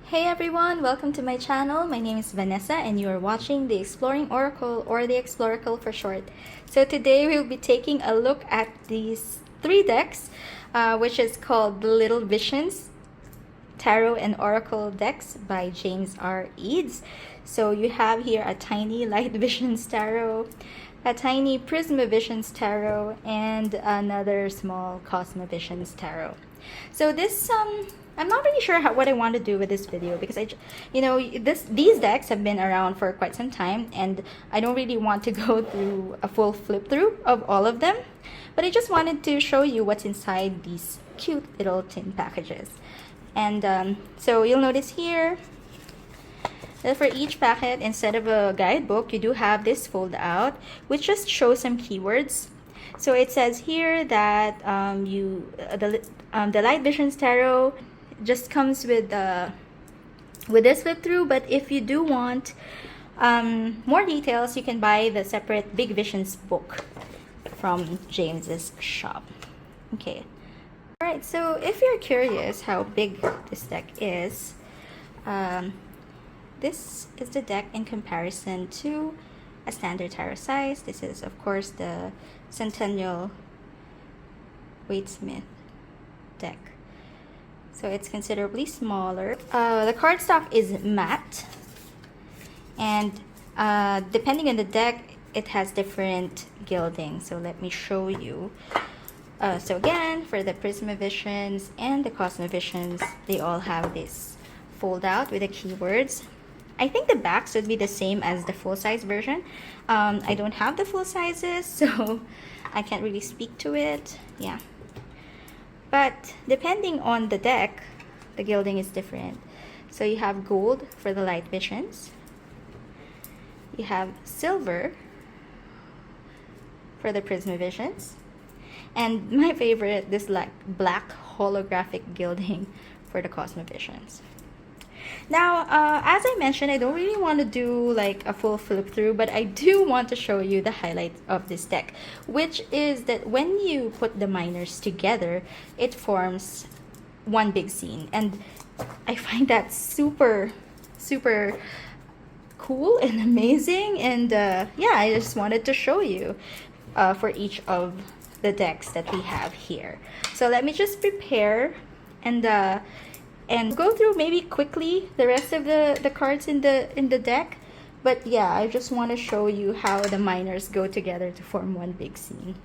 Hey everyone, welcome to my channel. My name is Vanessa and you are watching the Exploring Oracle, or the Exploracle for short. So today we'll be taking a look at these three decks, which is called the Little Visions Tarot and Oracle decks by James R. Eads. So you have here a tiny Light Visions Tarot, a tiny Prisma Visions Tarot, and another small Cosma Visions Tarot. So this I'm not really sure what I want to do with this video, because these decks have been around for quite some time and I don't really want to go through a full flip through of all of them, but I just wanted to show you what's inside these cute little tin packages. And so you'll notice here that for each packet, instead of a guidebook, you do have this fold out, which just shows some keywords. So it says here that the Light Visions Tarot just comes with this flip through, but if you do want more details, you can buy the separate Big Visions book from James's shop. Okay. Alright, so if you're curious how big this deck is, this is the deck in comparison to a standard tarot size. This is, of course, the Centennial Waite-Smith deck. So it's considerably smaller. The cardstock is matte, and depending on the deck, it has different gilding. So let me show you. So again, for the Prisma Visions and the Cosma Visions, they all have this fold out with the keywords. I think the backs would be the same as the full-size version. I don't have the full sizes, so I can't really speak to it. Yeah. But depending on the deck, the gilding is different. So you have gold for the Light Visions. You have silver for the Prisma Visions. And my favorite, this like black holographic gilding for the Cosma Visions. Now, as I mentioned, I don't really want to do like a full flip through, but I do want to show you the highlights of this deck, which is that when you put the minors together, it forms one big scene. And I find that super cool and amazing. And yeah, I just wanted to show you for each of the decks that we have here. So let me just prepare and go through maybe quickly the rest of the cards in the deck. But yeah, I just want to show you how the minors go together to form one big scene.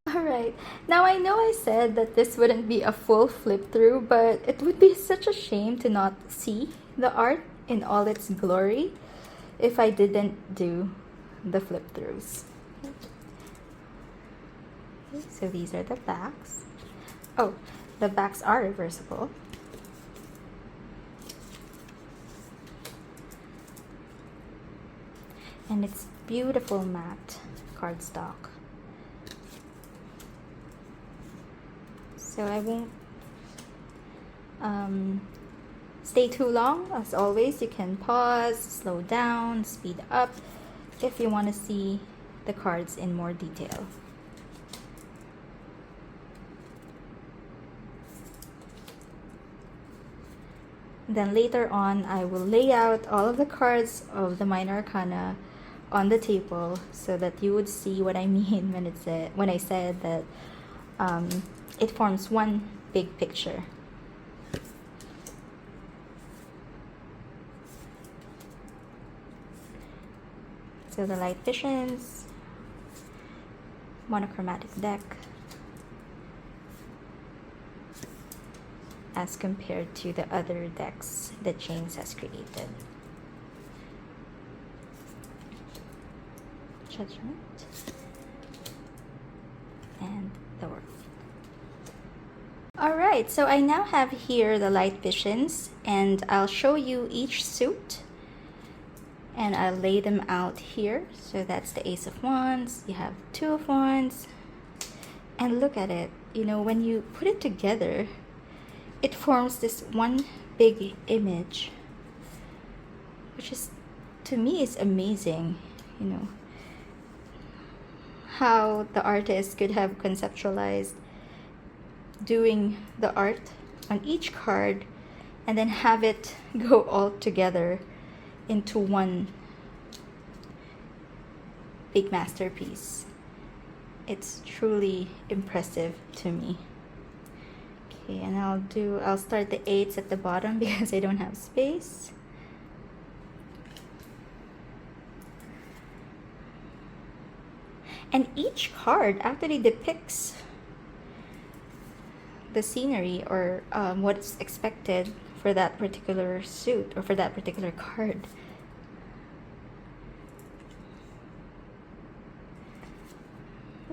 Alright, now I know I said that this wouldn't be a full flip through, but it would be such a shame to not see the art in all its glory if I didn't do the flip throughs. Okay, so these are the backs. Oh, the backs are reversible. And it's beautiful matte cardstock. So I won't stay too long. As always, you can pause, slow down, speed up if you want to see the cards in more detail. Then later on, I will lay out all of the cards of the Minor Arcana on the table so that you would see what I mean when I said that it forms one big picture. So the Light Visions, monochromatic deck, as compared to the other decks that James has created. Judgment and the World. Alright, so I now have here the Light Visions, and I'll show you each suit and I'll lay them out here. So that's the Ace of Wands, you have Two of Wands, and look at it, you know, when you put it together, it forms this one big image, which is, to me, is amazing. You know, how the artist could have conceptualized doing the art on each card and then have it go all together into one big masterpiece. It's truly impressive to me. Okay, and I'll start the 8s at the bottom because I don't have space. And each card actually depicts the scenery or what's expected for that particular suit or for that particular card.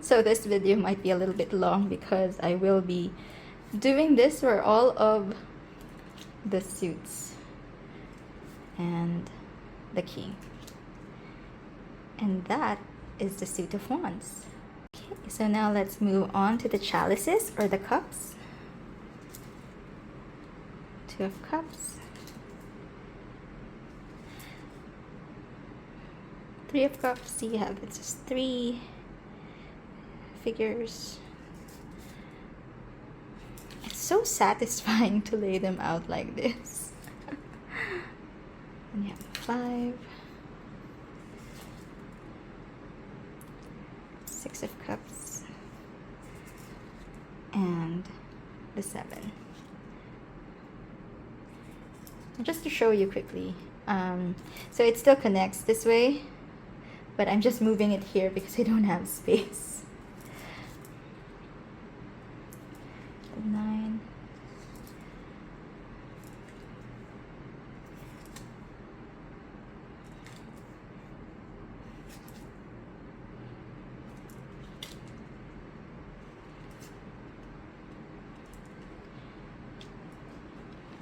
So this video might be a little bit long because I will be doing this for all of the suits and the king. And that is the suit of wands. Okay, so now let's move on to the chalices or the cups. 2 of cups, 3 of cups. See, you have it's just 3 figures. It's so satisfying to lay them out like this. And you have 5, 6 of cups, and the 7. Just to show you quickly, so it still connects this way, but I'm just moving it here because I don't have space. 9,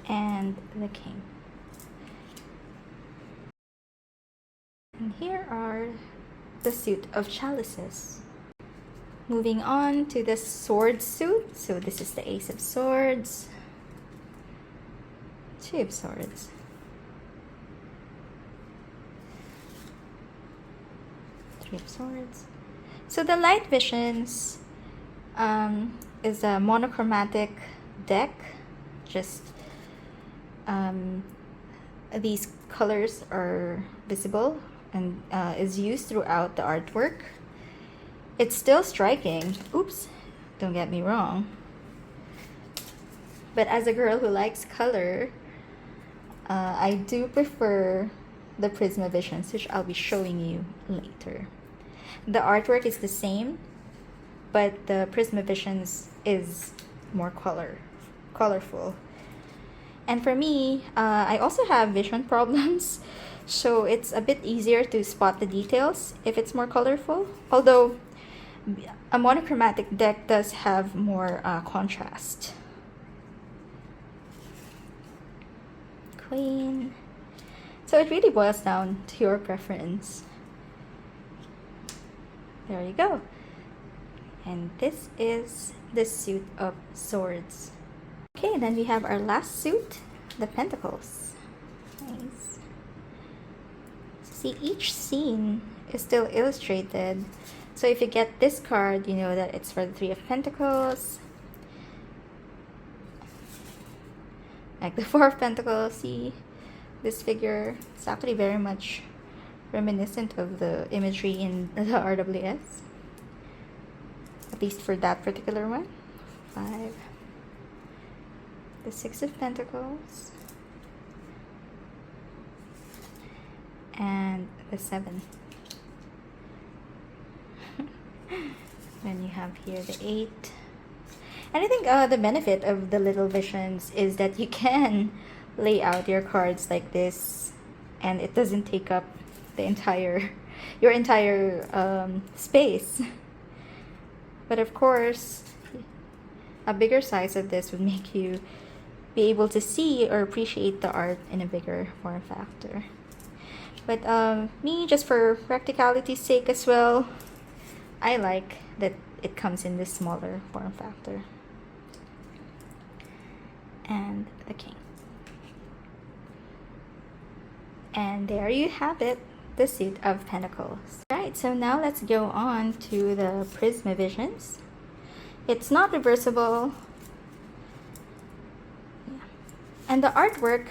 and the king. And here are the suit of chalices. Moving on to the sword suit. So this is the Ace of Swords, 2 of Swords, 3 of Swords. So the Light Visions is a monochromatic deck. Just these colors are visible and is used throughout the artwork. It's still striking. Oops, don't get me wrong. But as a girl who likes color, I do prefer the Prisma Visions, which I'll be showing you later. The artwork is the same, but the Prisma Visions is more colorful. And for me, I also have vision problems, so it's a bit easier to spot the details if it's more colorful. Although a monochromatic deck does have more contrast. Queen. So it really boils down to your preference. There you go. And this is the suit of swords. Okay, then we have our last suit, the Pentacles. Nice. See, each scene is still illustrated. So if you get this card, you know that it's for the 3 of Pentacles. Like the 4 of Pentacles, see this figure? It's actually very much reminiscent of the imagery in the RWS. At least for that particular one. 5. The 6 of Pentacles. And the 7. Then you have here the 8. And I think the benefit of the little visions is that you can lay out your cards like this and it doesn't take up the your entire space. But of course, a bigger size of this would make you be able to see or appreciate the art in a bigger form factor. But me, just for practicality's sake as well, I like that it comes in this smaller form factor. And the king. And there you have it, the suit of Pentacles. Right, so now let's go on to the Prisma Visions. It's not reversible. Yeah. And the artwork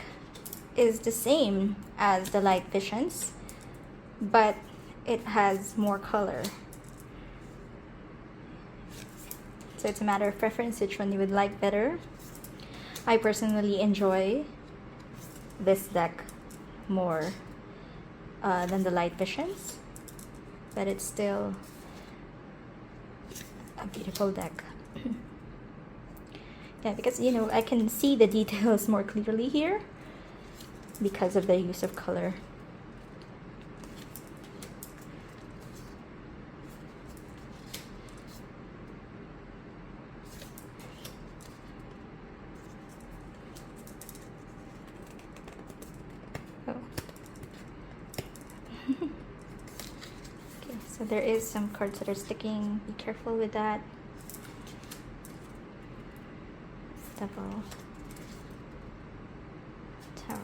is the same as the light visions, but it has more color. So it's a matter of preference which one you would like better. I personally enjoy this deck more than the light visions, but it's still a beautiful deck. Yeah, because you know I can see the details more clearly here because of the use of color. Oh. Okay, so there is some cards that are sticking. Be careful with that. Double Tower.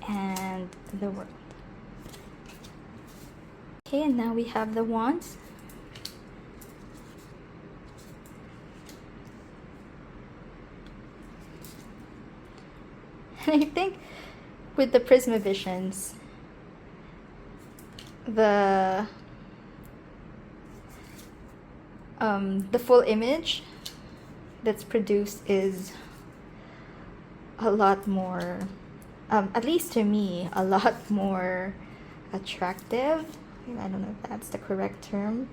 And the World. Okay, and now we have the Wands. And I think with the Prisma Visions, the full image that's produced is a lot more, at least to me, a lot more attractive. I don't know if that's the correct term.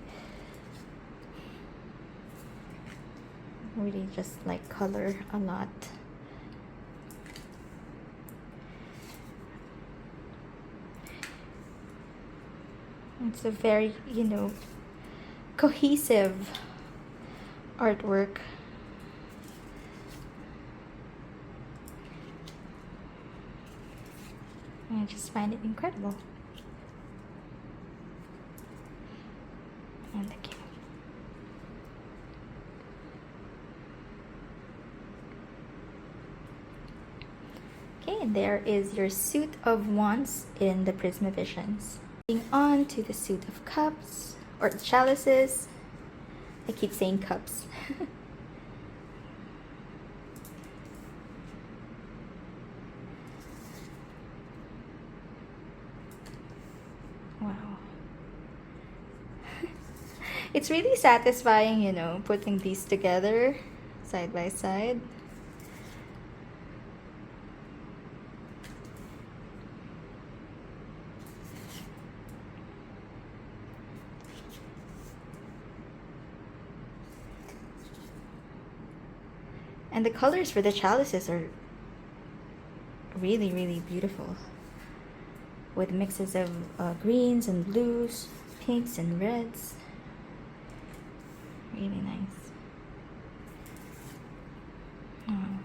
I really just like color a lot. It's a very, you know, cohesive artwork. I just find it incredible. And the King. Okay, and there is your suit of wands in the Prisma Visions. Moving on to the suit of cups, or chalices. I keep saying cups. Wow. It's really satisfying, you know, putting these together side by side. And the colors for the chalices are really, really beautiful, with mixes of greens and blues, pinks and reds. Really nice. Oh,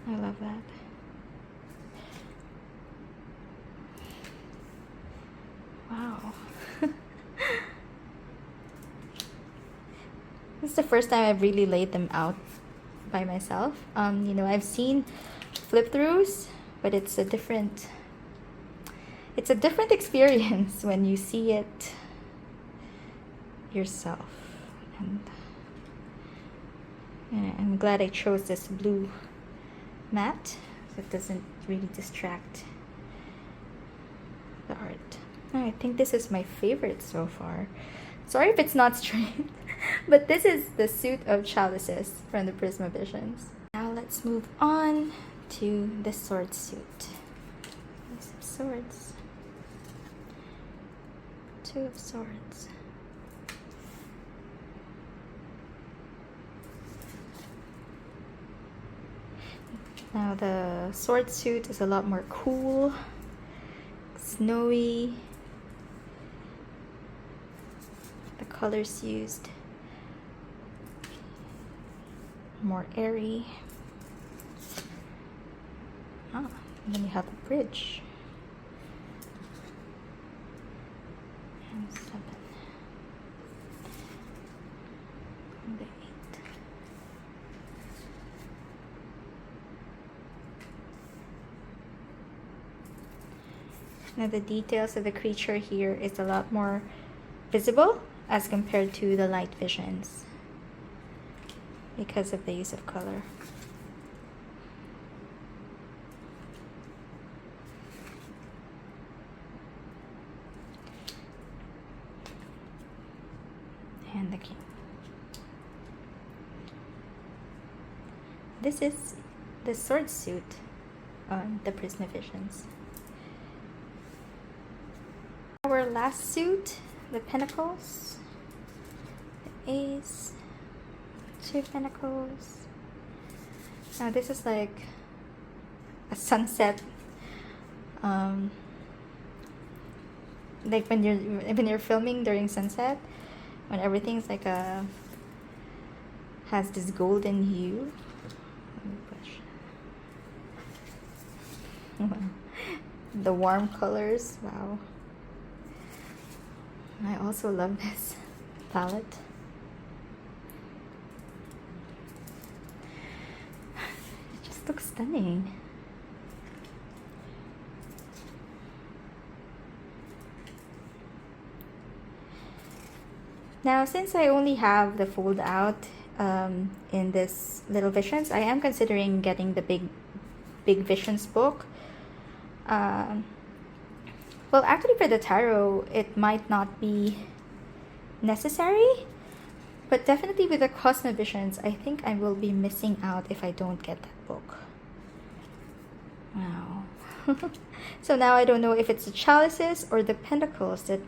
I love that. Wow. This is the first time I've really laid them out by myself. You know, I've seen flip throughs, but it's a different experience when you see it yourself. And yeah, I'm glad I chose this blue matte so it doesn't really distract the art. I think this is my favorite so far. Sorry if it's not straight, but this is the suit of chalices from the Prisma Visions. Now let's move on to the sword suit. Ace of Swords, Two of Swords, now the sword suit is a lot more cool, snowy. The colors used more airy. And then you have a bridge. And 7. And the 8. Now the details of the creature here is a lot more visible as compared to the light visions because of the use of color. And the king. This is the sword suit on the Prisma Visions. Our last suit, the Pentacles, the Ace, 2 Pentacles. Now this is like a sunset, like when you're filming during sunset, when everything's like has this golden hue. Wow. The warm colors, wow. I also love this palette. It just looks stunning. Now, since I only have the fold out in this Little Visions, I am considering getting the Big Visions book. Well, actually for the tarot, it might not be necessary, but definitely with the Cosma Visions, I think I will be missing out if I don't get that book. Wow. So now I don't know if it's the Chalices or the Pentacles that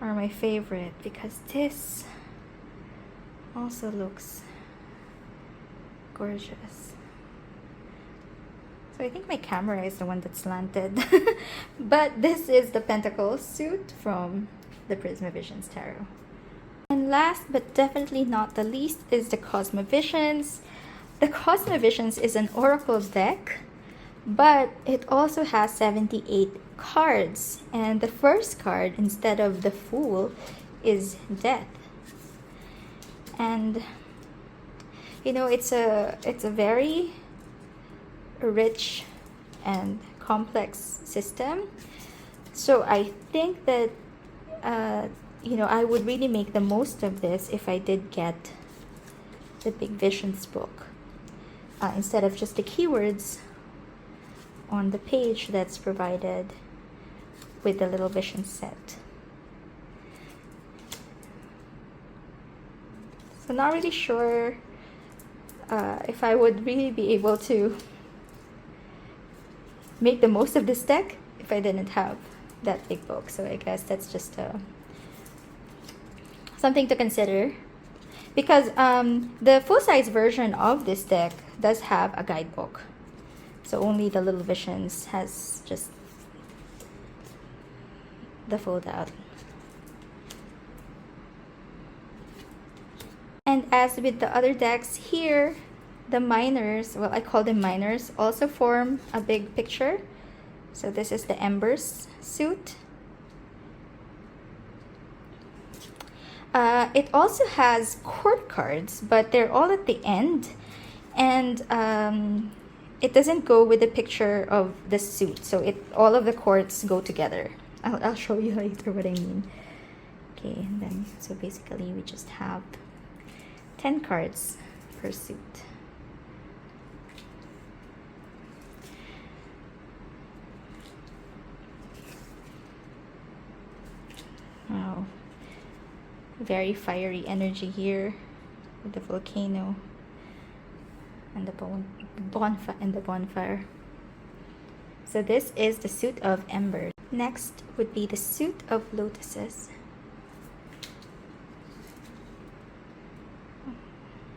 are my favorite, because this also looks gorgeous. So I think my camera is the one that's slanted. But this is the Pentacles suit from the Prisma Visions Tarot. And last but definitely not the least is the Cosma Visions. The Cosma Visions is an oracle deck, but it also has 78 cards. And the first card, instead of the Fool, is Death. And you know, it's a very rich and complex system. So I think that you know, I would really make the most of this if I did get the Big Visions book instead of just the keywords on the page that's provided with the Little Vision set. So not really sure if I would really be able to make the most of this deck if I didn't have that big book. So I guess that's just something to consider, because the full-size version of this deck does have a guidebook, so only the Little Visions has just the fold out. And as with the other decks here, the minors, well, I call them minors, also form a big picture. So this is the Embers suit. It also has court cards, but they're all at the end, and it doesn't go with the picture of the suit. So all of the courts go together. I'll show you later what I mean. Okay, and then so basically we just have 10 cards per suit. Wow, very fiery energy here with the volcano and the bonfire. So this is the suit of Embers. Next would be the suit of Lotuses.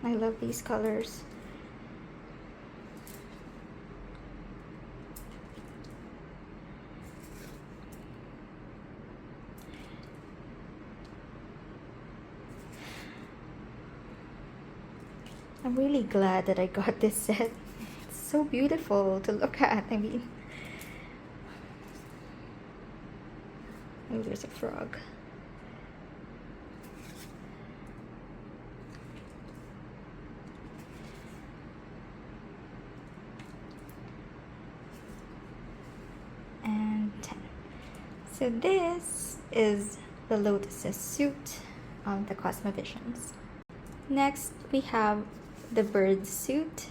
I love these colors. I'm really glad that I got this set. It's so beautiful to look at. I mean, oh, there's a frog. And 10. So this is the Lotus's suit of the Cosma Visions. Next, we have the bird suit.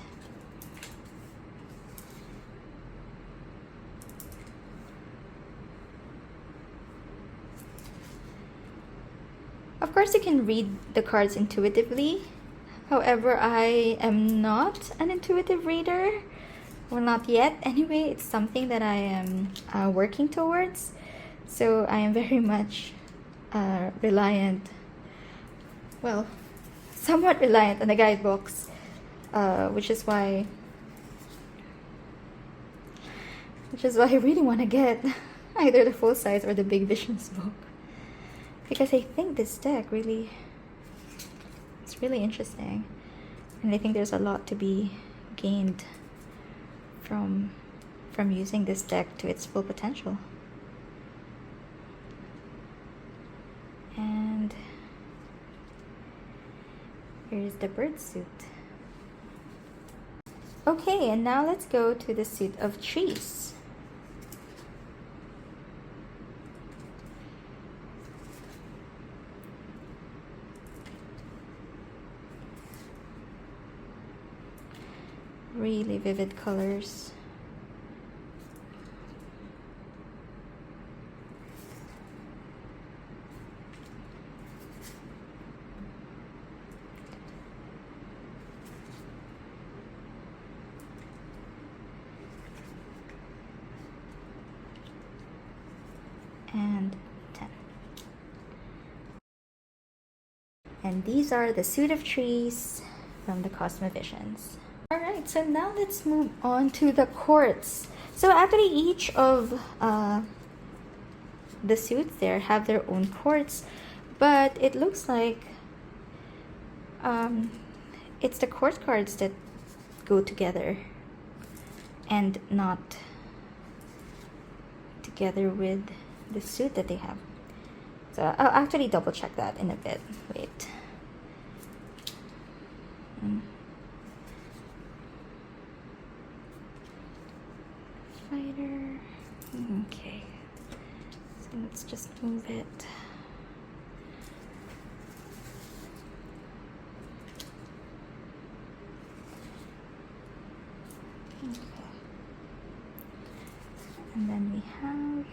Of course, you can read the cards intuitively. However, I am not an intuitive reader. Well, not yet. Anyway, it's something that I am working towards. So I am very much reliant, well, somewhat reliant on the guidebooks, which is why I really want to get either the full size or the Big Visions book, because I think this deck really, it's really interesting, and I think there's a lot to be gained from using this deck to its full potential. And here's the bird suit. Okay, and now let's go to the suit of trees. Really vivid colors. And 10. And these are the suit of trees from the Cosma Visions. Alright, so now let's move on to the quartz. So actually each of the suits there have their own quartz, but it looks like it's the quartz cards that go together and not together with the suit that they have. So I'll actually double check that in a bit. Wait. Fighter. Okay. So let's just move it. Okay. And then we have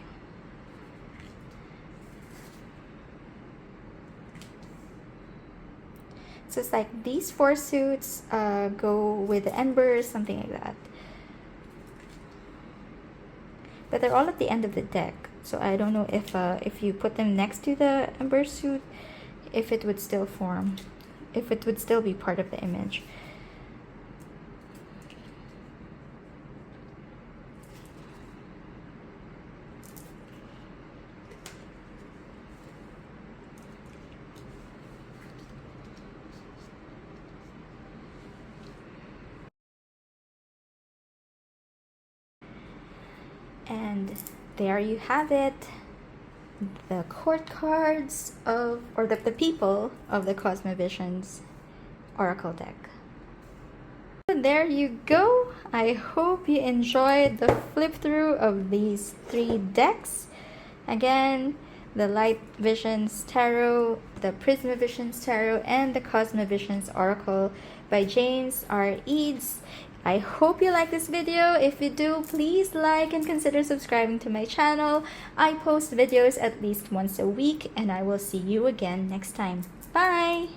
so it's like these 4 suits go with the embers, something like that. But they're all at the end of the deck, so I don't know if you put them next to the ember suit, if it would still form, if it would still be part of the image. And there you have it, the court cards of, or the people of the Cosma Visions Oracle deck. So there you go. I hope you enjoyed the flip through of these 3 decks. Again, the Light Visions Tarot, the Prisma Visions Tarot, and the Cosma Visions Oracle by James R. Eads. I hope you like this video. If you do, please like and consider subscribing to my channel. I post videos at least once a week, and I will see you again next time. Bye!